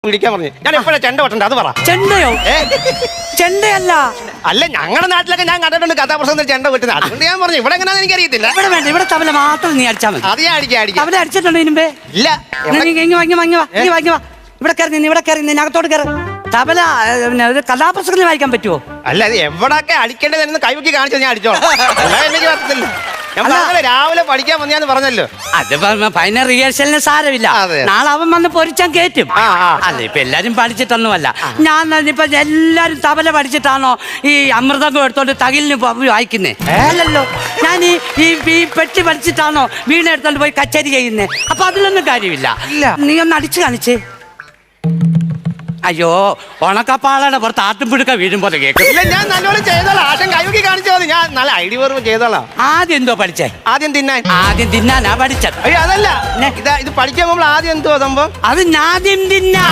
പിടിക്കാൻ പറഞ്ഞു. ഞാൻ എപ്പോഴാ ചെണ്ട കൊട്ടണ്ട അത് പറ. ചെണ്ടയോ? ചെണ്ടയല്ല. അല്ല, ഞങ്ങളുടെ നാട്ടിലൊക്കെ ഞാൻ കണ്ടിട്ടുണ്ട് കഥാപ്രസംഗത്തിൽ ചെണ്ട കൊട്ടുന്നത്. അതുകൊണ്ട് ഞാൻ പറഞ്ഞു ഇവിടെ എങ്ങനെയാണെന്ന് എനിക്കറിയത്തില്ല. ഇവിടെ വേണ്ട, ഇവിടെ തബല മാത്രം നീ അടിച്ചാൽ മതി. അത് ഞാൻ അടിക്കാം. തബല അടിച്ചിട്ടുണ്ടോ ഇതിനുമ്പേ? ഇല്ല. ഇവിടെ കയറി ഇവിടെ കയറി അകത്തോട്ട് കയറി. തബല ഒരു കഥാപ്രസംഗം വായിക്കാൻ പറ്റുമോ? അല്ല, അത് എവിടൊക്കെ അടിക്കേണ്ടതെന്ന് കൈവക്കി കാണിച്ചത് ഞാൻ അടിച്ചോളാം. എനിക്ക് പറ്റത്തില്ല. ഞാൻ രാവിലെ പഠിക്കാൻ വന്നാന്ന് പറഞ്ഞല്ലോ. അത് ഫൈനൽ റിഹേഴ്സലിന് സാരമില്ല. നാളെ അവൻ വന്ന് പൊരിച്ചാൻ കേറ്റും. അല്ല, ഇപ്പൊ എല്ലാരും പഠിച്ചിട്ടൊന്നുമല്ല. ഞാൻ ഇപ്പൊ എല്ലാരും തബല പഠിച്ചിട്ടാണോ ഈ അമൃതം എടുത്തോണ്ട് തകിലിന് വായിക്കുന്നേ? അല്ലല്ലോ. ഞാൻ ഈ പെട്ടി പഠിച്ചിട്ടാണോ വീണ എടുത്തോണ്ട് പോയി കച്ചേരി ചെയ്യുന്നേ? അപ്പൊ അതിലൊന്നും കാര്യമില്ല. നീ ഒന്ന് അടിച്ചു കാണിച്ചേ. അയ്യോ, ഉണക്കപ്പാളയുടെ പുറത്ത് ആട്ടുംപിടുക്ക വീഴുമ്പോൾ കേൾക്കും. ഇല്ല, ഞാൻ നല്ലോണം ചെയ്തോളാം. ആശം കൈവക്കി കാണിച്ചാൽ മതി. ഞാൻ നല്ല ഐഡിയ വെറും ചെയ്തോളാം. ആദ്യം എന്തോ പഠിച്ചേ? ആദ്യം തിന്നാനാ പഠിച്ചത്. അയ്യോ, അതല്ല. ഇത് പഠിക്കാൻ പോകുമ്പോൾ ആദ്യം എന്തോ സംഭവം? അത് ആദ്യം തിന്നാ.